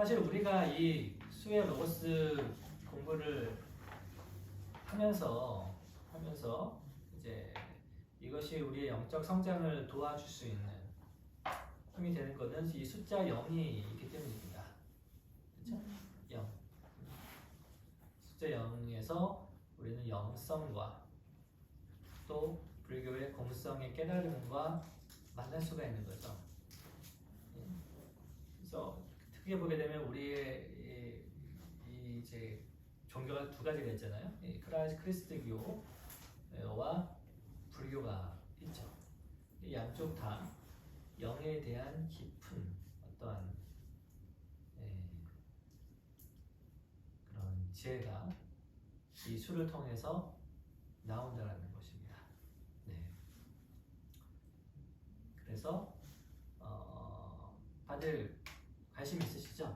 사실 우리가 이 수의 로고스 공부를 하면서 이제 이것이 우리의 영적 성장을 도와줄 수 있는 힘이 되는 것은 이 숫자 0이 있기 때문입니다. 그렇죠? 0. 숫자 0에서 우리는 영성과 또 불교의 공성의 깨달음과 만날 수가 있는 거죠. 그래서 크게 보게 되면 우리의 이제 종교가 두 가지가 있잖아요. 크리스트교와 불교가 있죠. 이 양쪽 다 영에 대한 깊은 어떠한 그런 지혜가 이 수를 통해서 나온다는 것입니다. 네. 그래서 다들 관심 있으시죠?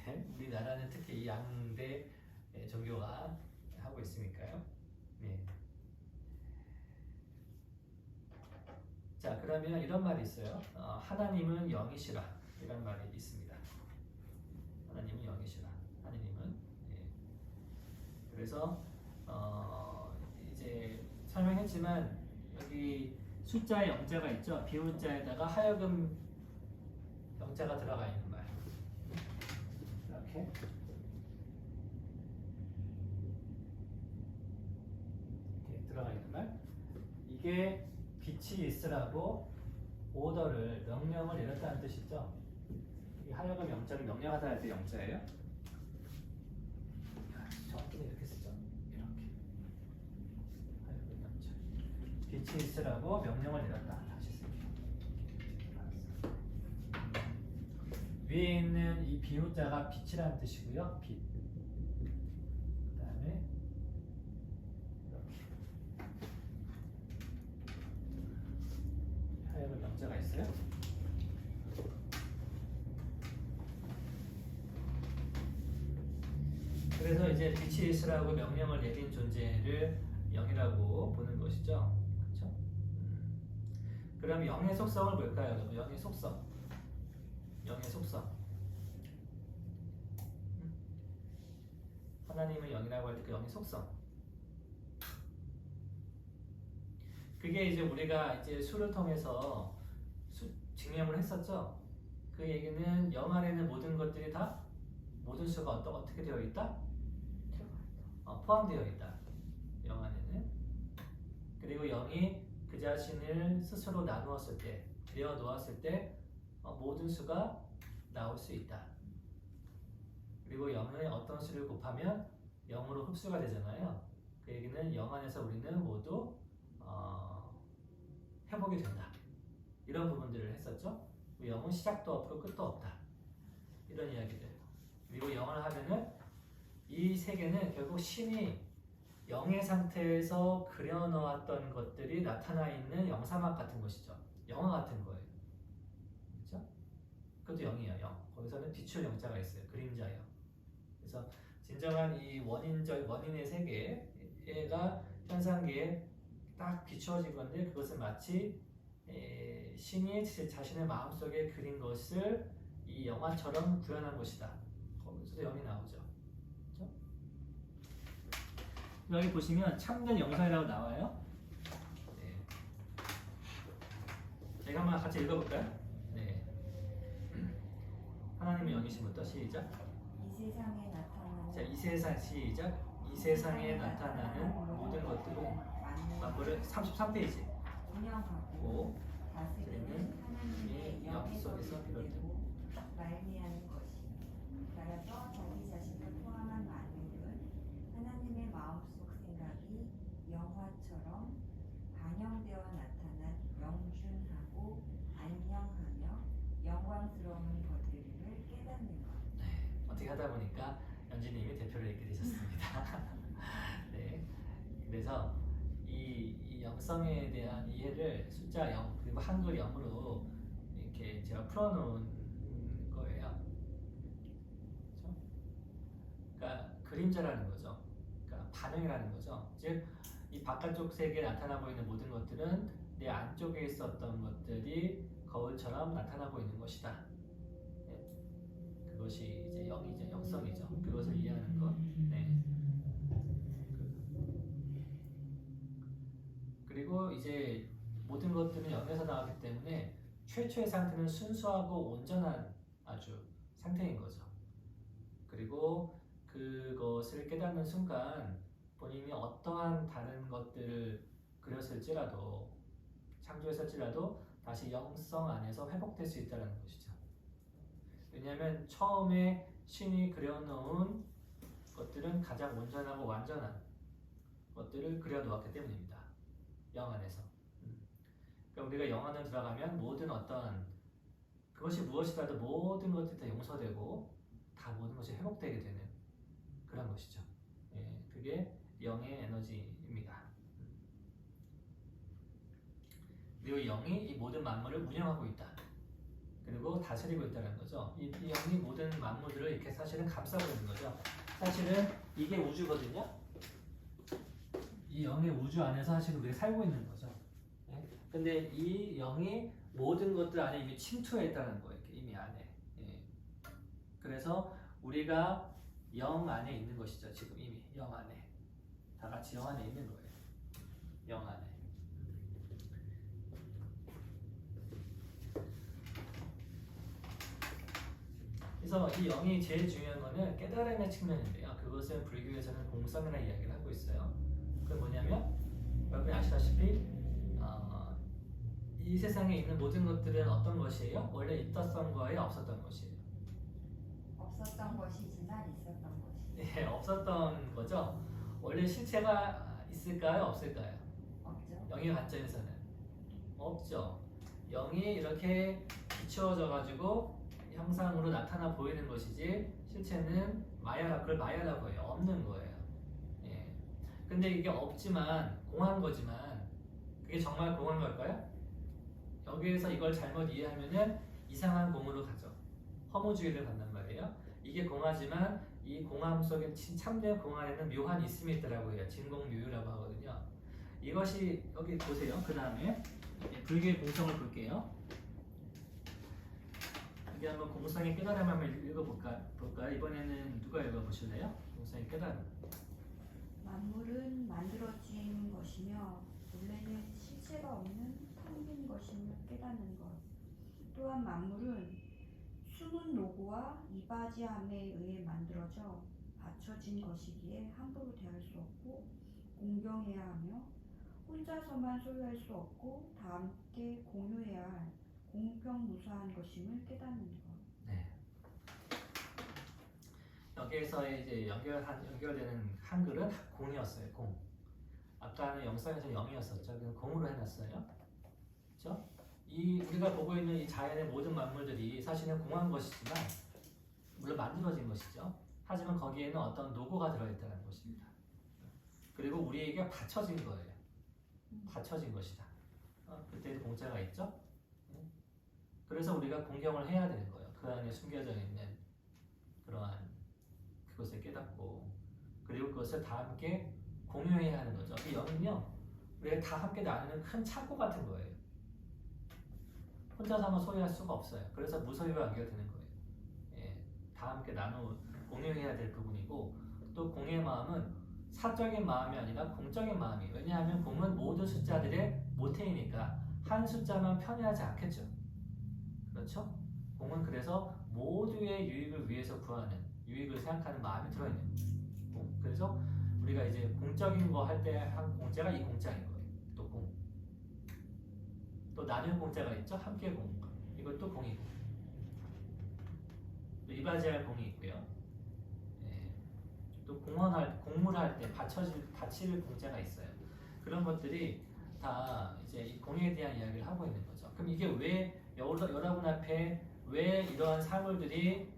네. 우리나라는 특히 이 양대 종교가 하고 있으니까요. 네. 자, 그러면 이런 말이 있어요. 하나님은 영이시라 이런 말이 있습니다. 하나님은 영이시라. 하나님은 그래서 이제 설명했지만 여기 숫자에 영자가 있죠. 비문자에다가 하여금 영자가 들어가 있는 말. 이렇게 들어가 있는 말. 이게 빛이 있으라고 오더를 명령을 내렸다는 뜻이죠. 이 하여금 영자를 명령하다 할 때 영자예요. 정확히는 이렇게 쓰죠. 이렇게 하여금 영자. 빛이 있으라고 명령을 내렸다. 다시 쓸게요. 위에 있는 이 비우자가 빛이라는 뜻이고요. 빛. 그 다음에 이렇게 하여금 영자가 있어요. 그래서 이제 빛이 있으라고 명령을 내린 존재를 영이라고 보는 것이죠. 그렇죠? 그럼 영의 속성을 볼까요? 영의 속성. 영의 속성. 하나님은 영이라고 할 때 그 영의 속성. 그게 이제 우리가 이제 수를 통해서 증명을 했었죠. 그 얘기는 영 안에는 모든 것들이 다 모든 수가 어떻게 되어 있다? 포함되어 있다. 영 안에는. 그리고 영이 그 자신을 스스로 나누었을 때, 되어 놓았을 때 모든 수가 나올 수 있다. 그리고 0의 어떤 수를 곱하면 0으로 흡수가 되잖아요. 그 얘기는 영 안에서 우리는 모두 회복이 된다. 이런 부분들을 했었죠. 0은 시작도 없고 끝도 없다. 이런 이야기들. 그리고 0을 하면은 이 세계는 결국 신이 영의 상태에서 그려놓았던 것들이 나타나 있는 영사막 같은 것이죠. 영화 같은 거예요. 그렇죠? 그것도 0이에요. 0. 거기서는 비출 영자가 있어요. 그림자예요. 그래서 진정한 이 원인의 세계가 현상계에 딱 비추어진 건데 그것은 마치 신이 자신의 마음속에 그린 것을 이 영화처럼 구현한 것이다. 거기서도 0이 나오죠. 그렇죠? 여기 보시면 참된 영상이라고 나와요. 네. 제가 한번 같이 읽어볼까요? 네. 하나님의 영이심부터 시작. 이 세상에 나타나는 자, 이 세상 시작. 이 세상에 나타나는 모든 것들은 만물을 33페이지. 운영하고 다스리는 하나님의 영 속에서 비롯되고 말미암은 것이요. 따라서 자기 자신을 포함한 만물은 하나님의 마음속 생각이 영화처럼 반영되어 나타난 영준하고 안녕하며 영광스러운 것들을 깨닫는 것. 네, 어떻게 하다 보니까 연지님이 대표를 읽게 되셨습니다. 네, 그래서 이 영성에 대한 이해를 숫자 0 그리고 한글 0으로 이렇게 제가 풀어놓은 거예요. 그렇죠? 그러니까 그림자라는 거죠. 그러니까 반응이라는 거죠. 즉, 이 바깥쪽 세계에 나타나 보이는 모든 것들은 내 안쪽에 있었던 것들이 거울처럼 나타나고 있는 것이다. 네. 것이 이제 영이죠, 영성이죠. 그것을 이해하는 것. 네. 그리고 이제 모든 것들은 영에서 나왔기 때문에 최초의 상태는 순수하고 온전한 아주 상태인 거죠. 그리고 그것을 깨닫는 순간 본인이 어떠한 다른 것들을 그렸을지라도 창조했을지라도 다시 영성 안에서 회복될 수 있다는 것이죠. 왜냐하면 처음에 신이 그려놓은 것들은 가장 온전하고 완전한 것들을 그려놓았기 때문입니다. 영 안에서. 그러니까 우리가 영 안에 들어가면 모든 어떤 그것이 무엇이라도 모든 것들이 다 용서되고 다 모든 것이 회복되게 되는 그런 것이죠. 예, 그게 영의 에너지입니다. 그리고 영이 이 모든 만물을 운영하고 있다. 그리고 다스리고 있다는 거죠. 이 영이 모든 만물들을 이렇게 사실은 감싸고 있는 거죠. 사실은 이게 우주거든요. 이 영의 우주 안에서 사실은 우리가 살고 있는 거죠. 예? 근데 이 영이 모든 것들 안에 이미 침투해 있다는 거예요. 이미 안에. 예. 그래서 우리가 영 안에 있는 것이죠. 지금 이미 영 안에. 다 같이 영 안에 있는 거예요. 영 안에. 그래서 이 영이 제일 중요한 거는 깨달음의 측면인데요. 그것은 불교에서는 공성이라는 이야기를 하고 있어요. 그건 뭐냐면 여러분이 아시다시피 이 세상에 있는 모든 것들은 어떤 것이에요? 원래 있었던 거예요? 없었던 것이에요? 없었던 것이지만 있었던 것이. 네, 없었던 거죠. 원래 실체가 있을까요? 없을까요? 없죠. 영의 관점에서는 없죠. 영이 이렇게 비추어져 가지고 형상으로 나타나 보이는 것이지 실체는 그걸 마야라고 해요. 없는 거예요. 예. 근데 이게 없지만 공한 거지만 그게 정말 공한 걸까요? 여기에서 이걸 잘못 이해하면은 이상한 공으로 가죠. 허무주의를 갖는 말이에요. 이게 공하지만 이 공함 속에 참된 공 안에는 묘한 있음이 있더라고 해요. 진공묘유라고 하거든요. 이것이 여기 보세요. 그 다음에 불교의 공성을 볼게요. 여기 한번 공성의 깨달음 한번 읽어볼까요? 이번에는 누가 읽어보실래요? 공성의 깨달음. 만물은 만들어진 것이며 원래는 실체가 없는 텅 빈 것임을 깨닫는 것. 또한 만물은 숨은 노고와 이바지함에 의해 만들어져 받쳐진 것이기에 함부로 대할 수 없고 공경해야 하며 혼자서만 소유할 수 없고 다 함께 공유해야 할 공평무사한 것임을 깨닫는 것. 네. 여기에서 이제 연결되는 한글은 공이었어요. 공. 아까는 영성에서 영이었었죠. 그럼 공으로 해놨어요. 그렇죠? 이 우리가 보고 있는 이 자연의 모든 만물들이 사실은 공한 것이지만 물론 만들어진 것이죠. 하지만 거기에는 어떤 노고가 들어있다는 것입니다. 그리고 우리에게 받쳐진 거예요. 받쳐진 것이다. 그때도 공짜가 있죠. 그래서 우리가 공경을 해야 되는 거예요. 그 안에 숨겨져 있는 그러한 그것을 깨닫고 그리고 그것을 다 함께 공유해야 하는 거죠. 이 영은요, 우리가 다 함께 나누는 큰 창고 같은 거예요. 혼자서만 소유할 수가 없어요. 그래서 무소유가 연결되는 거예요. 예, 다 함께 공유해야 될 부분이고 또 공의 마음은 사적인 마음이 아니라 공적인 마음이에요. 왜냐하면 공은 모든 숫자들의 모태이니까 한 숫자만 편애하지 않겠죠. 그렇죠? 공은 그래서 모두의 유익을 위해서 구하는 유익을 생각하는 마음이 들어있는 공. 그래서 우리가 이제 공적인 거 할 때 한 공짜가 이 공짜인 거예요. 또 공. 또 나눈 공짜가 있죠. 함께 공. 이것도 공이고. 또 이바지할 공이 있고요. 예. 또 공물할 때 바칠 공짜가 있어요. 그런 것들이 다 이제 이 공에 대한 이야기를 하고 있는 거죠. 그럼 이게 왜 여러분 앞에 왜 이러한 사물들이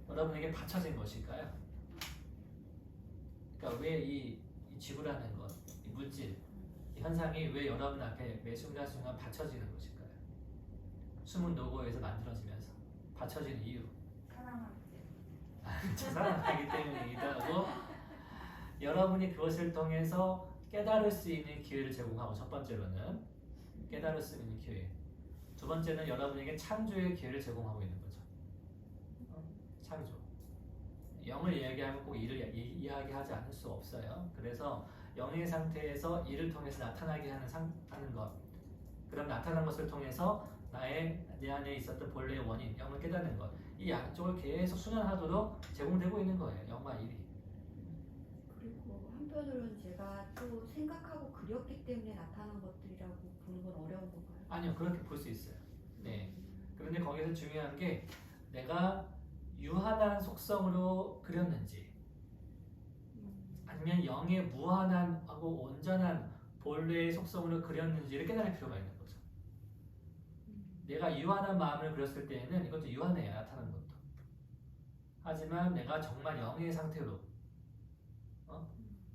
여러분에게 바쳐진 것일까요? 그러니까 왜 이 지구라는 것, 이 물질, 이 현상이 왜 여러분 앞에 매 순간순간 바쳐지는 것일까요? 숨은 노고에서 만들어지면서 바쳐지는 이유. 사랑하기 때문에. 사랑하기 때문이기도 하고 여러분이 그것을 통해서 깨달을 수 있는 기회를 제공하고 첫 번째로는 깨달을 수 있는 기회. 두 번째는 여러분에게 창조의 기회를 제공하고 있는 거죠. 창조. 영을 이야기하면 꼭 일을 이야기하지 않을 수 없어요. 그래서 영의 상태에서 일을 통해서 나타나게 하는 것. 그럼 나타난 것을 통해서 내 안에 있었던 본래의 원인, 영을 깨닫는 것. 이 양쪽을 계속 순환하도록 제공되고 있는 거예요. 영과 일이. 그리고 한편으로는 제가 또 생각하고 그렸기 때문에 나타난 것들이라고 보는 건 어려운 건가요? 아니요, 그렇게 볼 수 있어요. 네. 그런데 거기서 중요한 게 내가 유한한 속성으로 그렸는지 아니면 영의 무한하고 온전한 본래의 속성으로 그렸는지를 깨달을 필요가 있는 거죠. 내가 유한한 마음을 그렸을 때에는 이것도 유한해야 나타나는 것도. 하지만 내가 정말 영의 상태로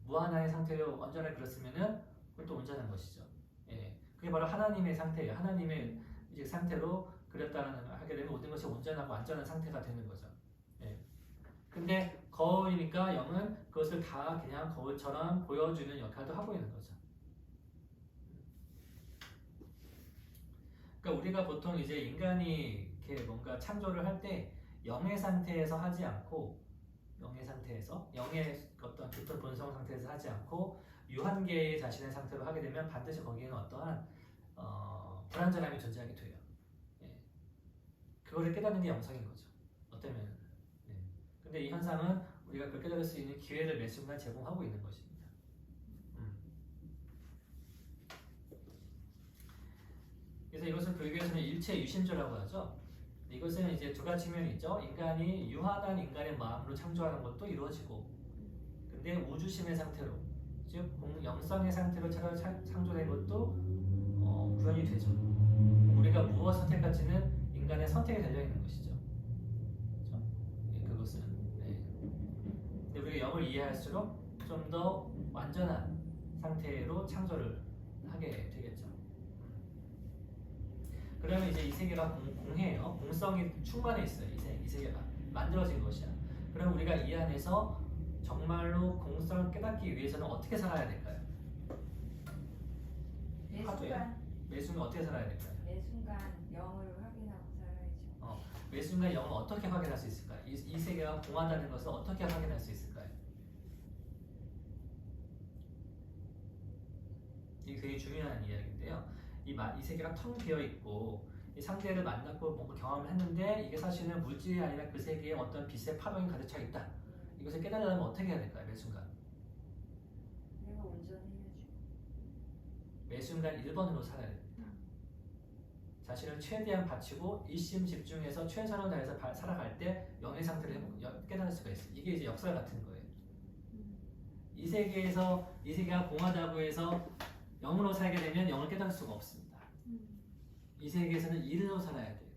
무한한 상태로 온전하게 그렸으면은 그것도 온전한 것이죠. 예. 그게 바로 하나님의 상태예요. 하나님의 이제 상태로 그렸다는 걸 하게 되면 모든 것이 온전하고 완전한 상태가 되는 거죠. 예. 근데 거울이니까 영은 그것을 다 그냥 거울처럼 보여주는 역할도 하고 있는 거죠. 그러니까 우리가 보통 이제 인간이 이렇게 뭔가 창조를 할 때 영의 상태에서 하지 않고 영의 어떤 깊은 본성 상태에서 하지 않고 유한계의 자신의 상태로 하게 되면 반드시 거기에는 어떠한 불완전함이 존재하게 돼요. 예. 그거를 깨닫는 게 영성인 거죠. 어떤 면은. 예. 근데 이 현상은 우리가 그걸 깨달을 수 있는 기회를 매 순간 제공하고 있는 것입니다. 그래서 이것을 불교에서는 일체 유심조라고 하죠. 이것은 이제 두 가지 측면이 있죠. 인간이 유한한 인간의 마음으로 창조하는 것도 이루어지고, 근데 우주심의 상태로, 즉 영성의 상태로 창조된 것도 구현이 되죠. 우리가 무엇 선택할지는 인간의 선택에 달려 있는 것이죠. 그렇죠? 예, 그것은. 네. 근데 우리가 영을 이해할수록 좀 더 완전한 상태로 창조를 하게 되겠죠. 그러면 이제 이 세계가 공해예요. 공성이 충만해 있어요. 이 세계가 만들어진 것이야. 그럼 우리가 이 안에서 정말로 공성을 깨닫기 위해서는 어떻게 살아야 될까요? 매 순간 어떻게 살아야 될까요? 매 순간 영을 확인하고 살아야죠. 매 순간 영을 어떻게 확인할 수 있을까요? 이 세계가 공하다는 것을 어떻게 확인할 수 있을까요? 이게 되게 중요한 이야기인데요. 이 세계가 텅 비어 있고 이 상대를 만났고 뭔가 경험을 했는데 이게 사실은 물질이 아니라 그 세계에 어떤 빛의 파동이 가득 차 있다. 이것을 깨달으려면 어떻게 해야 될까요? 매 순간. 내가 온전히 해야죠. 매 순간 1번으로 살아야 됩니다. 자신을 최대한 바치고 일심 집중해서 최선을 다해서 살아갈 때 영의 상태를 깨달을 수가 있어요. 이게 이제 역사 같은 거예요. 이 세계가 공하다고 해서 영으로 살게 되면 영을 깨달을 수가 없습니다. 이 세계에서는 일로 살아야 돼요.